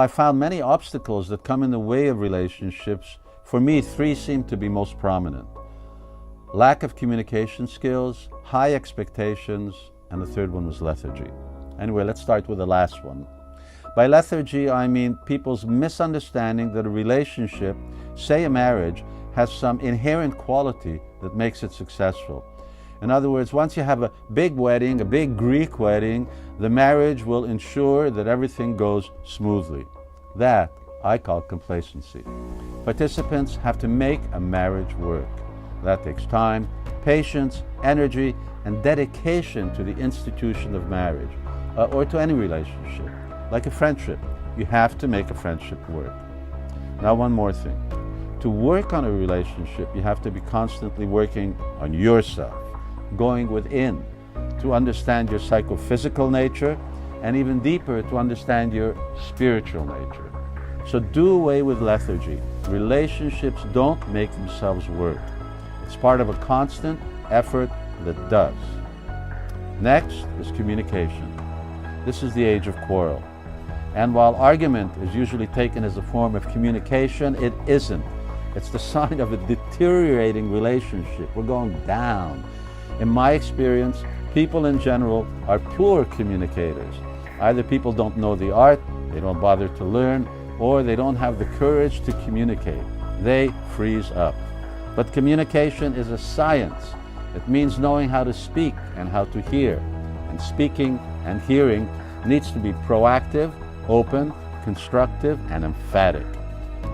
I found many obstacles that come in the way of relationships. For me, three seem to be most prominent: lack of communication skills, high expectations, and the third one was lethargy. Anyway, let's start with the last one. By lethargy, I mean people's misunderstanding that a relationship, say a marriage, has some inherent quality that makes it successful. In other words, once you have a big wedding, a big Greek wedding, the marriage will ensure that everything goes smoothly. That I call complacency. Participants have to make a marriage work. That takes time, patience, energy, and dedication to the institution of marriage, or to any relationship. Like a friendship, you have to make a friendship work. Now, one more thing. To work on a relationship, you have to be constantly working on yourself, going within, to understand your psychophysical nature, and even deeper, to understand your spiritual nature. So do away with lethargy. Relationships don't make themselves work. It's part of a constant effort that does. Next is communication. This is the age of quarrel. And while argument is usually taken as a form of communication, it isn't. It's the sign of a deteriorating relationship. We're going down. In my experience, people in general are poor communicators. Either people don't know the art, they don't bother to learn, or they don't have the courage to communicate. They freeze up. But communication is a science. It means knowing how to speak and how to hear. And speaking and hearing needs to be proactive, open, constructive, and emphatic.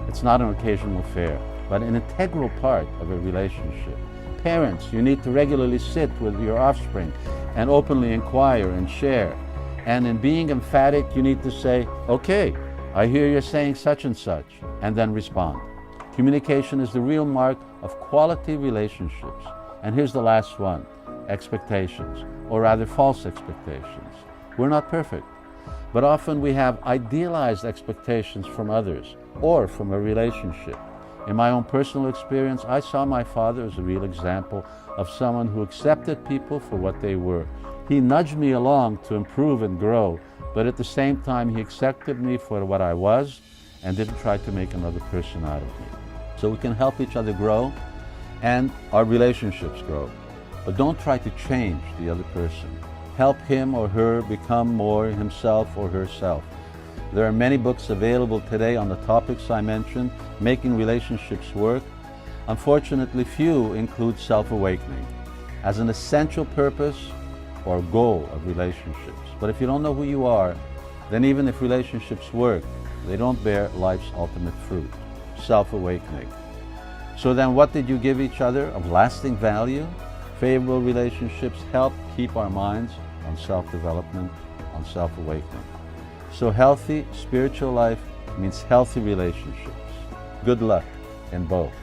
It's not an occasional affair, but an integral part of a relationship. Parents, you need to regularly sit with your offspring and openly inquire and share. And in being emphatic, you need to say, okay, I hear you're saying such and such, and then respond. Communication is the real mark of quality relationships. And here's the last one: expectations, or rather false expectations. We're not perfect, but often we have idealized expectations from others or from a relationship. In my own personal experience, I saw my father as a real example of someone who accepted people for what they were. He nudged me along to improve and grow, but at the same time he accepted me for what I was and didn't try to make another person out of me. So we can help each other grow and our relationships grow. But don't try to change the other person. Help him or her become more himself or herself. There are many books available today on the topics I mentioned, making relationships work. Unfortunately, few include self-awakening as an essential purpose or goal of relationships. But if you don't know who you are, then even if relationships work, they don't bear life's ultimate fruit, self-awakening. So then what did you give each other of lasting value? Favorable relationships help keep our minds on self-development, on self-awakening. So healthy spiritual life means healthy relationships. Good luck in both.